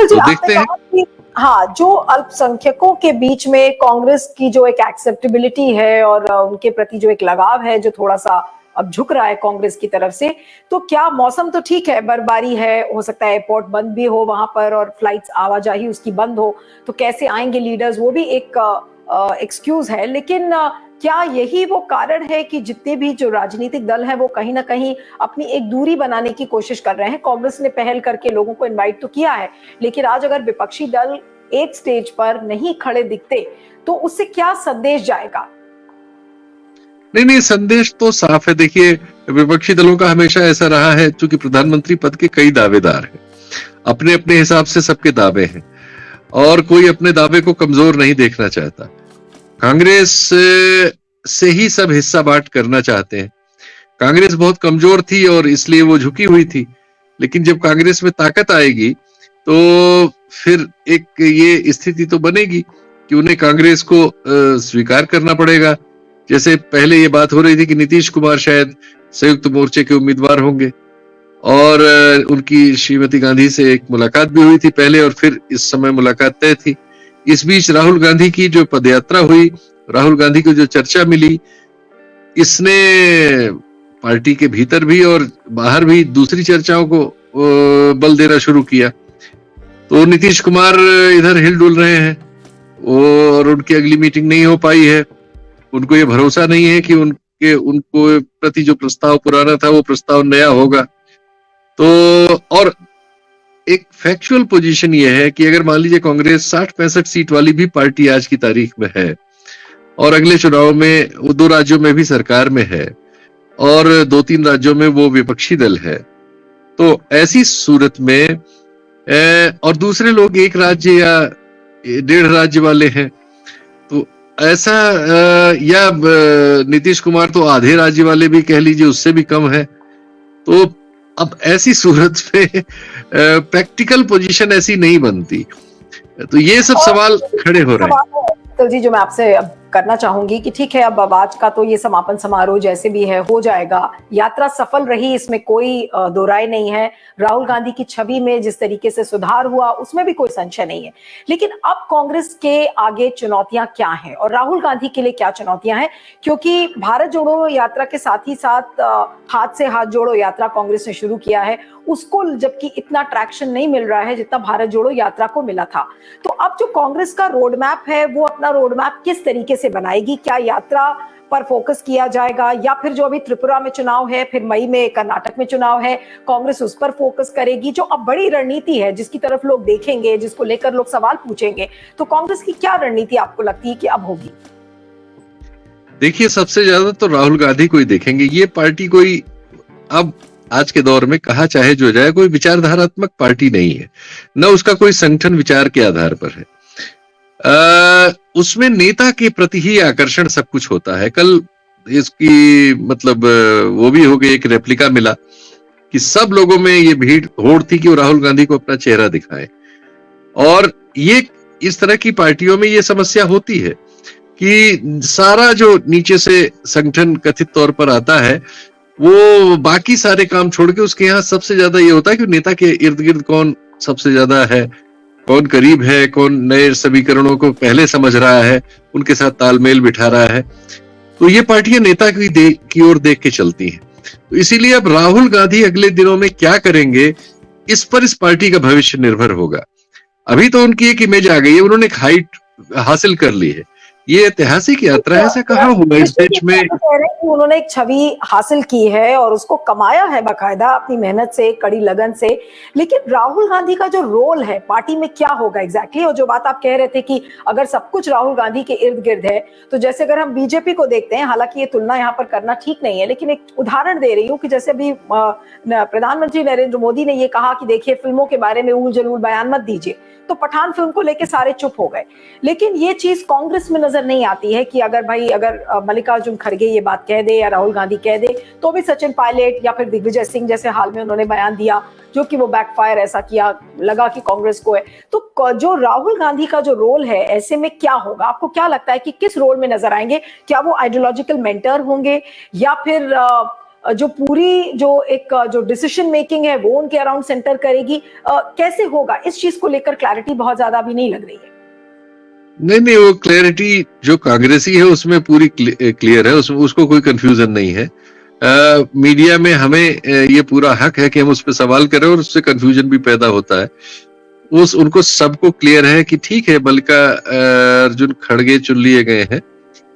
तो आपने देखते हैं। कहा कि हाँ, जो अल्पसंख्यकों के बीच में कांग्रेस की जो एक एक्सेप्टेबिलिटी है और उनके प्रति जो एक लगाव है जो थोड़ा सा अब झुक रहा है कांग्रेस की तरफ से, तो क्या मौसम तो ठीक है, बर्फबारी है, हो सकता है एयरपोर्ट बंद भी हो वहां पर और फ्लाइट्स आवाजाही उसकी बंद हो, तो कैसे आएंगे लीडर्स, वो भी एक एक्सक्यूज है। लेकिन क्या यही वो कारण है कि जितने भी जो राजनीतिक दल हैं वो कहीं ना कहीं अपनी एक दूरी बनाने की कोशिश कर रहे हैं? कांग्रेस ने पहल करके लोगों को इनवाइट तो किया है, लेकिन आज अगर विपक्षी दल एक स्टेज पर नहीं खड़े दिखते तो उससे क्या संदेश जाएगा? नहीं, संदेश तो साफ है। देखिए, विपक्षी दलों का हमेशा ऐसा रहा है, चूंकि प्रधानमंत्री पद के कई दावेदार हैं, अपने अपने हिसाब से सबके दावे हैं और कोई अपने दावे को कमजोर नहीं देखना चाहता। कांग्रेस से ही सब हिस्सा बांट करना चाहते हैं। कांग्रेस बहुत कमजोर थी और इसलिए वो झुकी हुई थी, लेकिन जब कांग्रेस में ताकत आएगी तो फिर एक ये स्थिति तो बनेगी कि उन्हें कांग्रेस को स्वीकार करना पड़ेगा। जैसे पहले ये बात हो रही थी कि नीतीश कुमार शायद संयुक्त मोर्चे के उम्मीदवार होंगे और उनकी श्रीमती गांधी से एक मुलाकात भी हुई थी पहले और फिर इस समय मुलाकात तय थी। इस बीच राहुल गांधी की जो पदयात्रा हुई, राहुल गांधी को जो चर्चा मिली, इसने पार्टी के भीतर भी और बाहर भी दूसरी चर्चाओं को बल देना शुरू किया। तो नीतीश कुमार इधर हिलडुल रहे हैं और उनकी अगली मीटिंग नहीं हो पाई है। उनको ये भरोसा नहीं है कि उनको प्रति जो प्रस्ताव पुराना था वो प्रस्ताव नया होगा। तो और एक फैक्चुअल पोजीशन ये है कि अगर मान लीजिए कांग्रेस 60-65 सीट वाली भी पार्टी आज की तारीख में है और अगले चुनाव में वो 2 राज्यों में भी सरकार में है और 2-3 राज्यों में वो विपक्षी दल है, तो ऐसी सूरत में और दूसरे लोग 1 राज्य या 1.5 राज्य वाले हैं, तो ऐसा या नीतीश कुमार तो आधे राज्य वाले भी कह लीजिए, उससे भी कम है। तो अब ऐसी सूरत में प्रैक्टिकल पोजीशन ऐसी नहीं बनती। तो ये सब सवाल खड़े हो रहे हैं जी, जो मैं आपसे अब करना चाहूंगी कि ठीक है, अब आज का तो ये समापन समारोह जैसे भी है हो जाएगा, यात्रा सफल रही, इसमें कोई दो राय नहीं है। राहुल गांधी की छवि में जिस तरीके से सुधार हुआ उसमें भी कोई संशय नहीं है। लेकिन अब कांग्रेस के आगे चुनौतियां क्या हैं और राहुल गांधी के लिए क्या चुनौतियां हैं? क्योंकि भारत जोड़ो यात्रा के साथ ही साथ हाथ से हाथ जोड़ो यात्रा कांग्रेस ने शुरू किया है, उसको जबकि इतना ट्रैक्शन नहीं मिल रहा है जितना भारत जोड़ो यात्रा को मिला था। तो अब जो कांग्रेस का रोड मैप है वो अपना रोड मैप किस तरीके से बनाएगी? क्या यात्रा पर फोकस किया जाएगा या फिर जो अभी त्रिपुरा में चुनाव है, फिर मई में कर्नाटक में चुनाव है, कांग्रेस उस पर फोकस करेगी? जो अब बड़ी रणनीति है जिसकी तरफ लोग देखेंगे, जिसको लेकर लोग सवाल पूछेंगे, तो कांग्रेस की क्या रणनीति आपको लगती है कि अब होगी? देखिए, सबसे ज्यादा तो राहुल गांधी को ही देखेंगे। ये पार्टी कोई अब आज के दौर में कहा चाहे जो जाए कोई विचारधारात्मक पार्टी नहीं है, न उसका कोई संगठन विचार के आधार पर है। उसमें नेता के प्रति ही आकर्षण सब कुछ होता है। कल इसकी मतलब वो भी हो गई, एक रेप्लिका मिला कि सब लोगों में ये भीड़ होड़ थी कि वो राहुल गांधी को अपना चेहरा दिखाए। और ये इस तरह की पार्टियों में ये समस्या होती है कि सारा जो नीचे से संगठन कथित तौर पर आता है वो बाकी सारे काम छोड़ के उसके यहाँ सबसे ज्यादा ये होता है कि नेता के इर्द गिर्द कौन सबसे ज्यादा है, कौन करीब है, कौन नए समीकरणों को पहले समझ रहा है, उनके साथ तालमेल बिठा रहा है। तो ये पार्टियां नेता की ओर देख के चलती हैं। तो इसीलिए अब राहुल गांधी अगले दिनों में क्या करेंगे इस पर इस पार्टी का भविष्य निर्भर होगा। अभी तो उनकी एक इमेज आ गई है, उन्होंने एक हाइट हासिल कर ली है। ये ऐतिहासिक यात्रा है, ऐसा कहाँ हुआ इस देश में। उन्होंने एक छवि हासिल की है और उसको कमाया है बाकायदा अपनी मेहनत से, कड़ी लगन से। लेकिन राहुल गांधी का जो रोल है पार्टी में क्या होगा एग्जैक्टली? और जो बात आप कह रहे थे कि अगर सब कुछ राहुल गांधी के इर्द गिर्द है, तो जैसे अगर हम बीजेपी को देखते हैं, हालांकि ये तुलना यहाँ पर करना ठीक नहीं है, लेकिन एक उदाहरण दे रही हूँ कि जैसे अभी प्रधानमंत्री नरेंद्र मोदी ने ये कहा कि देखिए फिल्मों के बारे में ऊल जलूल बयान मत दीजिए, तो पठान फिल्म को लेकर सारे चुप हो गए। लेकिन ये चीज कांग्रेस में नजर नहीं आती है कि अगर मल्लिकार्जुन खड़गे ये बात कह दे या राहुल गांधी कह दे तो भी सचिन पायलट या फिर दिग्विजय सिंह जैसे हाल में उन्होंने बयान दिया जो कि वो बैकफायर ऐसा किया, लगा कि कांग्रेस को है। तो जो राहुल गांधी का जो रोल है ऐसे में क्या होगा? आपको क्या लगता है कि किस रोल में नजर आएंगे? क्या वो आइडियोलॉजिकल मेंटर होंगे या फिर जो पूरी जो डिसीजन मेकिंग है वो उनके अराउंड सेंटर करेगी? कैसे होगा? इस चीज को लेकर क्लैरिटी बहुत ज्यादा अभी नहीं लग रही है। नहीं, वो क्लैरिटी जो कांग्रेसी है उसमें पूरी क्लियर है, उसको कोई कंफ्यूजन नहीं है। मीडिया में हमें ये पूरा हक है कि हम उस पर सवाल करें और उससे कंफ्यूजन भी पैदा होता है। उनको सबको क्लियर है कि ठीक है, मल्लिकार्जुन खड़गे चुन लिए गए हैं,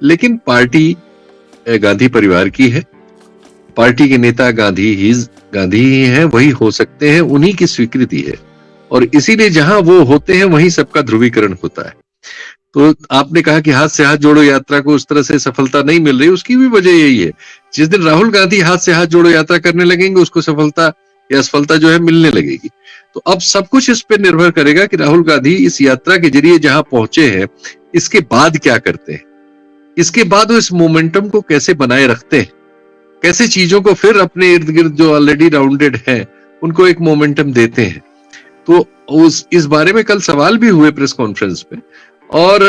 लेकिन पार्टी गांधी परिवार की है, पार्टी के नेता गांधी ही हैं, वही हो सकते हैं, उन्हीं की स्वीकृति है, और इसीलिए जहां वो होते हैं वहीं सबका ध्रुवीकरण होता है। तो आपने कहा कि हाथ से हाथ जोड़ो यात्रा को उस तरह से सफलता नहीं मिल रही, उसकी भी वजह यही है। जिस दिन राहुल गांधी हाथ से हाथ जोड़ो यात्रा करने लगेंगे, उसको सफलता या असफलता जो है मिलने लगेगी। तो अब सब कुछ इस पे निर्भर करेगा कि राहुल गांधी इस यात्रा के जरिए जहां पहुंचे हैं, इसके बाद क्या करते हैं, इसके बाद वो इस मोमेंटम को कैसे बनाए रखते हैं, कैसे चीजों को फिर अपने इर्द गिर्द जो ऑलरेडी राउंडेड हैं उनको एक मोमेंटम देते हैं। तो इस बारे में कल सवाल भी हुए प्रेस कॉन्फ्रेंस पे, और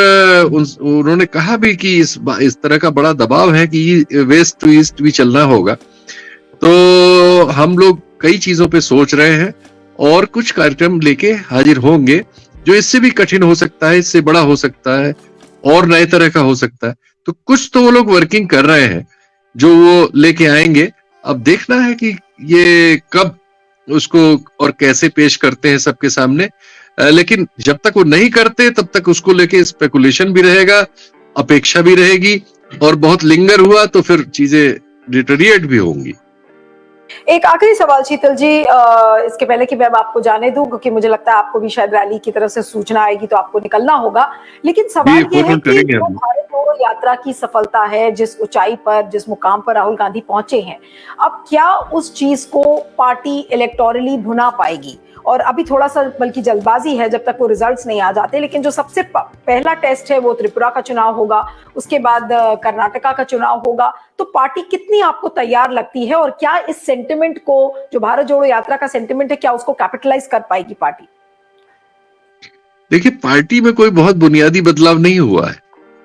उन्होंने कहा भी कि इस तरह का बड़ा दबाव है कि वेस्ट टू ईस्ट भी चलना होगा। तो हम लोग कई चीजों पे सोच रहे हैं और कुछ कार्यक्रम लेके हाजिर होंगे जो इससे भी कठिन हो सकता है, इससे बड़ा हो सकता है और नए तरह का हो सकता है। तो कुछ तो वो लोग वर्किंग कर रहे हैं जो वो लेके आएंगे। अब देखना है कि ये कब उसको और कैसे पेश करते हैं सबके सामने। लेकिन जब तक वो नहीं करते तब तक उसको लेके स्पेकुलेशन भी रहेगा, अपेक्षा भी रहेगी, और बहुत लिंगर हुआ तो फिर चीजें डिटेरिएट भी होंगी। एक आखिरी सवाल शीतल जी, इसके पहले कि मैं आपको जाने दूं, क्योंकि मुझे लगता है आपको भी शायद रैली की तरफ से सूचना आएगी तो आपको निकलना होगा, लेकिन सवाल ये है कि जो भारत जोड़ो यात्रा की सफलता है, जिस ऊंचाई पर, जिस मुकाम पर राहुल गांधी पहुंचे हैं, अब क्या उस चीज को पार्टी इलेक्टोरली भुना पाएगी? और अभी थोड़ा सा बल्कि जल्दबाजी है जब तक वो रिजल्ट्स नहीं आ जाते, लेकिन जो सबसे पहला टेस्ट है वो त्रिपुरा का चुनाव होगा, उसके बाद कर्नाटका का चुनाव होगा। तो पार्टी कितनी आपको तैयार लगती है, और क्या इस सेंटिमेंट को, जो भारत जोड़ो यात्रा का सेंटिमेंट है, क्या उसको कैपिटलाइज कर पाएगी पार्टी? देखिए, पार्टी में कोई बहुत बुनियादी बदलाव नहीं हुआ है।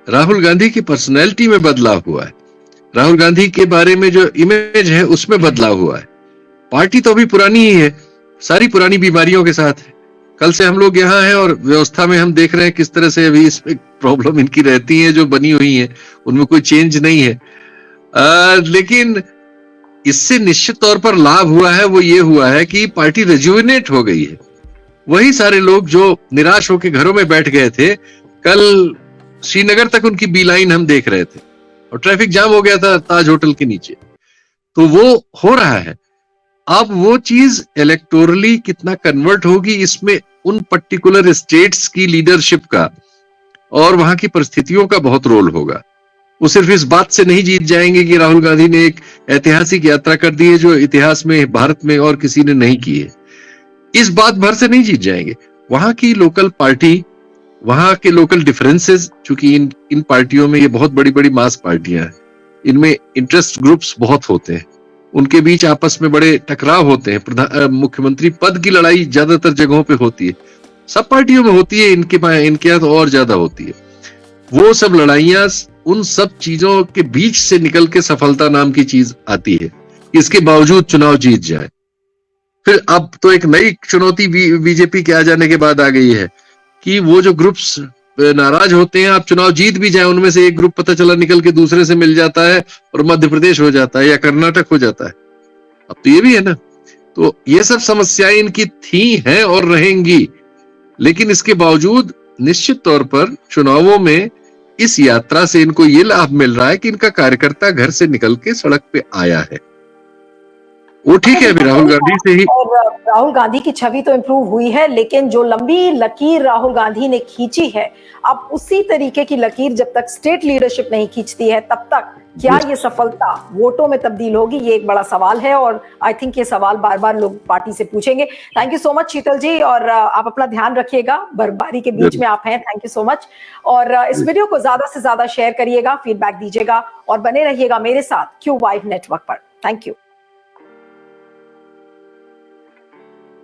राहुल गांधी की पर्सनैलिटी में बदलाव हुआ है, राहुल गांधी के बारे में जो इमेज है उसमें बदलाव हुआ है। पार्टी तो अभी पुरानी ही है, सारी पुरानी बीमारियों के साथ है। कल से हम लोग यहाँ हैं और व्यवस्था में हम देख रहे हैं किस तरह से अभी इसमें प्रॉब्लम इनकी रहती है, जो बनी हुई है उनमें कोई चेंज नहीं है। लेकिन इससे निश्चित तौर पर लाभ हुआ है, वो ये हुआ है कि पार्टी रेजुविनेट हो गई है। वही सारे लोग जो निराश होकर घरों में बैठ गए थे, कल श्रीनगर तक उनकी बी लाइन हम देख रहे थे और ट्रैफिक जाम हो गया था ताज होटल के नीचे। तो वो हो रहा है। अब वो चीज इलेक्टोरली कितना कन्वर्ट होगी, इसमें उन पर्टिकुलर स्टेट्स की लीडरशिप का और वहां की परिस्थितियों का बहुत रोल होगा। वो सिर्फ इस बात से नहीं जीत जाएंगे कि राहुल गांधी ने एक ऐतिहासिक यात्रा कर दी है जो इतिहास में भारत में और किसी ने नहीं की है, इस बात भर से नहीं जीत जाएंगे। वहां की लोकल पार्टी, वहां के लोकल डिफरेंसेस, चूंकि इन पार्टियों में ये बहुत बड़ी बड़ी मास पार्टियां हैं, इनमें इंटरेस्ट ग्रुप्स बहुत होते हैं, उनके बीच आपस में बड़े टकराव होते हैं। मुख्यमंत्री पद की लड़ाई ज्यादातर जगहों पे होती है, सब पार्टियों में होती है, इनके यहाँ तो और ज्यादा होती है। वो सब लड़ाइयां, उन सब चीजों के बीच से निकल के सफलता नाम की चीज आती है, इसके बावजूद चुनाव जीत जाए। फिर अब तो एक नई चुनौती बीजेपी के आ जाने के बाद आ गई है कि वो जो ग्रुप्स नाराज होते हैं, आप चुनाव जीत भी जाए, उनमें से एक ग्रुप पता चला निकल के दूसरे से मिल जाता है और मध्य प्रदेश हो जाता है या कर्नाटक हो जाता है। अब तो ये भी है ना। तो ये सब समस्याएं इनकी थी, हैं और रहेंगी, लेकिन इसके बावजूद निश्चित तौर पर चुनावों में इस यात्रा से इनको ये लाभ मिल रहा है कि इनका कार्यकर्ता घर से निकल के सड़क पे आया है। वो ठीक है, अभी राहुल गांधी से ही, और राहुल गांधी की छवि तो इंप्रूव हुई है, लेकिन जो लंबी लकीर राहुल गांधी ने खींची है, अब उसी तरीके की लकीर जब तक स्टेट लीडरशिप नहीं खींचती है, तब तक क्या ये सफलता वोटों में तब्दील होगी, ये एक बड़ा सवाल है। और आई थिंक ये सवाल बार बार लोग पार्टी से पूछेंगे। थैंक यू सो मच शीतल जी, और आप अपना ध्यान रखिएगा, बर्फबारी के बीच में आप हैं। थैंक यू सो मच, और इस वीडियो को ज्यादा से ज्यादा शेयर करिएगा, फीडबैक दीजिएगा और बने रहिएगा मेरे साथ Q5 नेटवर्क पर। Thank you.